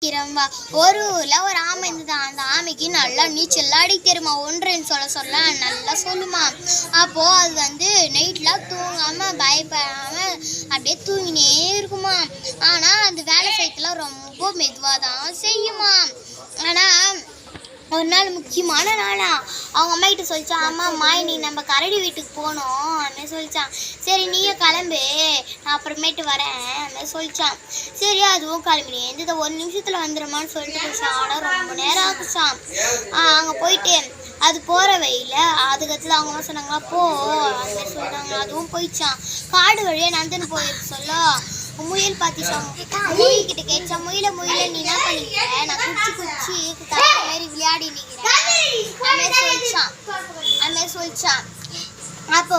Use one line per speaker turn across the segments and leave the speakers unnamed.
விளையாடிக்கிறவா. ஒரு ஊரில் ஒரு ஆமை இருந்தது. அந்த ஆமைக்கு நல்லா நீச்சல் அடிக்க தெரியுமா. ஒன்றுன்னு சொல்ல நல்லா சொல்லுமா. அப்போது அது நைட்லாம் தூங்காமல் பயப்படாமல் அப்படியே தூங்கினே இருக்குமா. ஆனால் அந்த வேலை செய்யறதுல ரொம்ப மெதுவாக தான் செய்யுமா. ஆனால் ஒரு நாள் முக்கியமான நாளா அவங்க அம்மா கிட்ட சொல்லிச்சான், அம்மா நீ நம்ம கரடி வீட்டுக்கு போனோம் அப்படின்னு சொல்லிச்சான். சரி நீயும் கிளம்பு, நான் அப்புறமேட்டு வரேன் அப்படின்னு சொல்லிச்சான். சரி அதுவும் கிளம்பினே இந்த 1 நிமிஷத்தில் வந்துடுமான்னு சொல்லிட்டு போச்சான். ஆனால் ரொம்ப நேரம் ஆகுச்சான். அங்கே போயிட்டு அது போகிற வழியில் அதுக்கத்துல அவங்க அம்மா சொன்னாங்களா போ அப்படின்னு சொல்லிட்டாங்க. அதுவும் போயிடுச்சான். காடு வழியாக நந்தன் போயிருக்கு சொல்ல முயல் பார்த்துச்சான். முயல் கிட்ட கேட்சா, முயல நீ என்ன பண்ணிக்கிற, நான் குச்சி மாதிரி விளையாடி நிற்கிறேன் அது சொல்லிச்சான். அப்போ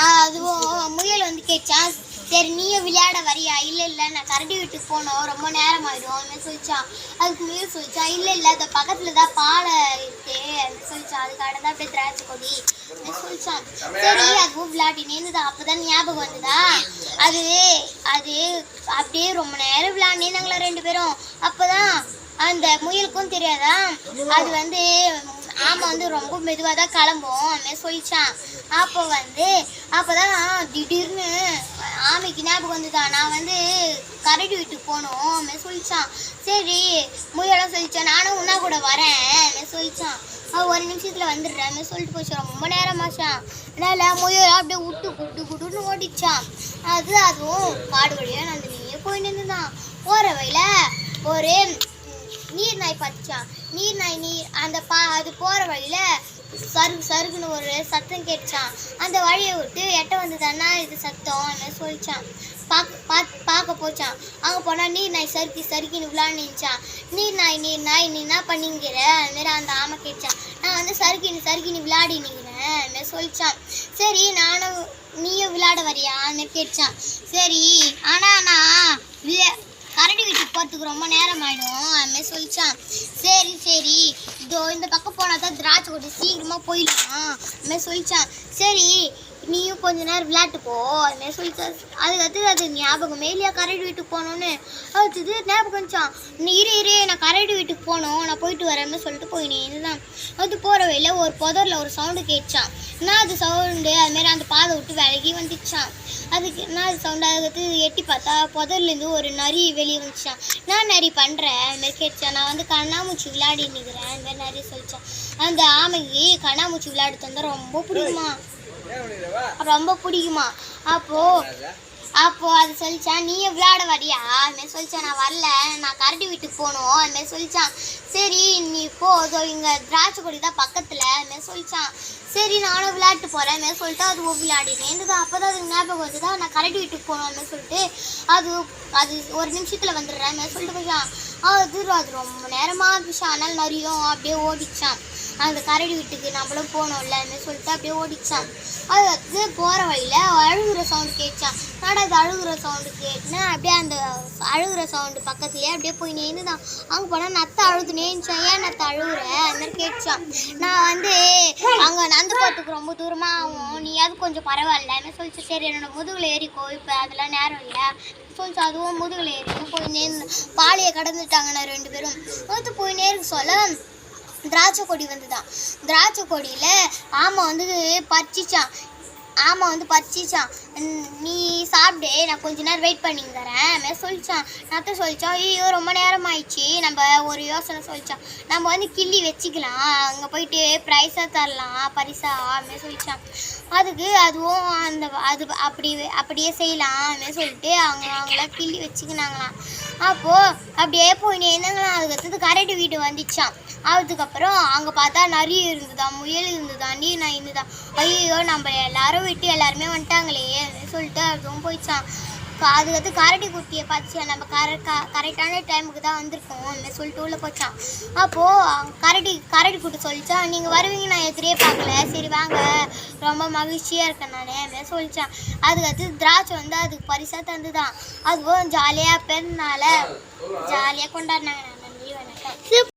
அதுவும் முயல் கேட்சான், சரி நீயும் விளையாட வரியா. இல்லை நான் கரடி வீட்டுக்கு போனோம், ரொம்ப நேரம் ஆகிடும் அப்படின்னு சொல்லிச்சான். அதுக்கு முயல் சொல்லிச்சா, இல்லை அது பக்கத்தில் தான் பாலை இருக்கு அப்படின்னு சொல்லிச்சான். அதுக்காக தான் அப்படியே திராட்சை கொடி அப்படின்னு சொல்லிச்சான். சரி அதுவும் விளையாடினே தான். அப்போ தான் ஞாபகம் வந்ததா, அது அப்படியே ரொம்ப நேரம் விளையாடினே நாங்களா 2 பேரும். அப்போ தான் அந்த முயலுக்கும் தெரியாதா, அது ஆமை ரொம்ப மெதுவாக தான் கிளம்பும் அப்படின்னு சொல்லிச்சான். அப்போதான் திடீர்னு ஆமைக்கு ஞாபகம் வந்துதான், நான் கரடி வீட்டுக்கு போகணும் அப்படின்னு சொல்லிச்சான். சரி முயலாம் சொல்லிச்சான், நானும் உன்னா கூட வரேன் அப்படின்னு சொல்லிச்சான். 1 நிமிஷத்தில் வந்துடுறேன் அப்படின்னு சொல்லிட்டு போச்சு. ரொம்ப நேரமாச்சான். அதனால் முயல் அப்படியே விட்டு குட்டுன்னு ஓடிச்சான். அதுவும் காடு வழியாக நந்தினியே போய் நின்றுதான். போகிற வழியில் ஒரு நீர் நாய் பார்த்துச்சான். நீர் அது போகிற வழியில் சருகுன்னு ஒரு சத்தம் கேட்டுச்சான். அந்த வழியை விட்டு எட்ட வந்ததுன்னா இது சத்தம் அப்படின்னு சொல்லிச்சான். பார்க்க போச்சான். அங்கே போனால் நீர் நாய் சறுக்கின்னு விளாண்டுச்சான். நீர் நாய் நீ என்ன பண்ணிங்கிற அதுமாரி அந்த ஆமை கேட்டுச்சான். நான் சறுக்கின்னு விளையாடி நிற்கிறேன் அப்படின்னு சொல்லிச்சான். சரி நீயும் விளையாட வரியா அப்படின்னு கேட்டுச்சான். சரி ஆனால் நான் கரடி வீட்டுக்கு போகிறதுக்கு ரொம்ப நேரம் ஆகிடும் அதுமாரி சொல்லிச்சான். சரி இந்த பக்கம் போனால் தான் திராட்சை கொடி சீக்கிரமாக போயிடலாம் அதுமாரி சொல்லிச்சான். சரி நீயும் கொஞ்ச நேரம் விளையாட்டு போ அதுமாரி சொல்லிச்சான். அது ஞாபகமே இல்லையா கரடி வீட்டுக்கு போகணுன்னு. அது ஞாபகம் வந்துச்சான். இரு நான் கரடி வீட்டுக்கு போகணும், நான் போயிட்டு வரேன்னு சொல்லிட்டு போயினே இதுதான். அது போகிற வழியில் ஒரு புதரில் ஒரு சவுண்டு கேட்டுச்சான். அது சவுண்டு அதுமாரி அந்த பாதை விட்டு விலகி வந்துச்சான். அதுக்கு அது சவுண்டு. அதுக்கு எட்டி பார்த்தா புதர்லேருந்து ஒரு நரி வெளியே வந்துச்சான். நான் நரி பண்ணுறேன் அதுமாரி கேட்டுச்சான். நான் கண்ணாமூச்சி விளையாடி நிற்கிறேன் அதுமாரி நரி சொல்லிச்சான். அந்த ஆமைக்கு கண்ணாமூச்சி விளையாடுறது ரொம்ப பிடிக்குமா. அப்போது அது சொல்லிச்சான், நீயும் விளையாட வரியா அதுமாரி சொல்லிச்சான். நான் வரல, நான் கரடி வீட்டுக்கு போகணும் அதுமாரி சொல்லிச்சான். சரி நீ போ, இங்கே திராட்சை கொடி தான் பக்கத்தில் அதுமாரி சொல்லிச்சான். சரி நானும் விளையாட்டு போகிறேன் அதுமாரி சொல்லிட்டு அது விளையாடினேன் இருந்தது. அப்போ தான் அதுக்கு ஞாபகம் வந்துதா, நான் கரடி வீட்டுக்கு போகணும் அதுமாரி சொல்லிட்டு அது 1 நிமிஷத்தில் வந்துடுறேன் அதுமாரி சொல்லிட்டு போச்சான். அது ரொம்ப நேரமாக இருந்துச்சான். ஆனால் நிறையும் அப்படியே ஓடிச்சான். அந்த கரடி வீட்டுக்கு நம்மளும் போனோம்ல அதுமாரி சொல்லிட்டு அப்படியே ஓடிச்சான். அது போகிற வழியில் அழுகுற சவுண்டு கேட்டுச்சான். அது அழுகுற சவுண்டு கேட்டுனா அப்படியே அந்த அழுகுற சவுண்டு பக்கத்துலேயே அப்படியே போய் நேர்ந்துதான். அங்கே போனால் நத்தை அழுதுனே இருந்துச்சான். ஏன் நத்தை அழுகுற அதுமாதிரி கேட்டுச்சான். நான் அங்கே நடந்து போகிறதுக்கு ரொம்ப தூரமாக ஆகும், நீயாவது கொஞ்சம் பரவாயில்ல என்ன சொல்லிச்சு. சரி என்னோட முதுகில் ஏறிக்கோ, இப்போ அதெல்லாம் நேரம் இல்லை சொல்லிச்சு. அதுவும் முதுகில் ஏறிக்கும் போய் நேர்ந்து பாலையை கடந்துட்டாங்கண்ணா 2 பேரும். போய் நேருக்கு சொல்ல திராட்சை கொடி வந்துதான். திராட்சை கொடியில் ஆமை பறிச்சிச்சான். நீ சாப்பிடு, நான் கொஞ்ச நேரம் வெயிட் பண்ணிங்க தரேன் அதுமாதிரி சொல்லிச்சான். நத்தை சொல்லிச்சான், ஐயோ ரொம்ப நேரம் ஆயிடுச்சு. நம்ம ஒரு யோசனை சொல்லிச்சான், நம்ம கிள்ளி வச்சுக்கலாம், அங்கே போயிட்டு ப்ரைஸாக தரலாம் பரிசா அதுமாதிரி சொல்லிச்சான். அதுவும் அப்படியே செய்யலாம் அதுமாதிரி சொல்லிட்டு அவங்களாம் கிள்ளி வச்சுக்கினாங்களாம். அப்போது அப்படியே போய் என்னங்களாம். அதுக்கடுத்தது கரடி வீடு வந்துச்சான். அதுக்கப்புறம் அங்கே பார்த்தா நரி இருந்துதான், முயல் இருந்துதான், நீர் நாய் இருந்துதான். ஐயோ நம்ம எல்லாரும் விட்டு எல்லாருமே வந்துட்டாங்களே சொல்லிட்டு அதுவும் போயிடுச்சான். அதுக்கடுத்து கரடி குட்டியை பார்த்துச்சா. நம்ம கரெக்டான டைமுக்கு தான் வந்திருக்கோம் அந்த சொல்லிட்டு உள்ளே போச்சான். அப்போது கரடி குட்டி சொல்லிச்சா, நீங்கள் வருவீங்க நான் எதிரே பார்க்கல, சரி வாங்க ரொம்ப மகிழ்ச்சியாக இருக்கேன் நான் அப்படின்னு சொல்லிச்சான். அதுக்கடுத்து திராட்சை அதுக்கு பரிசாக தந்துதான். அதுவும் ஜாலியாக பிறந்தனால ஜாலியாக கொண்டாடினாங்க. நன்றி, வணக்கம்.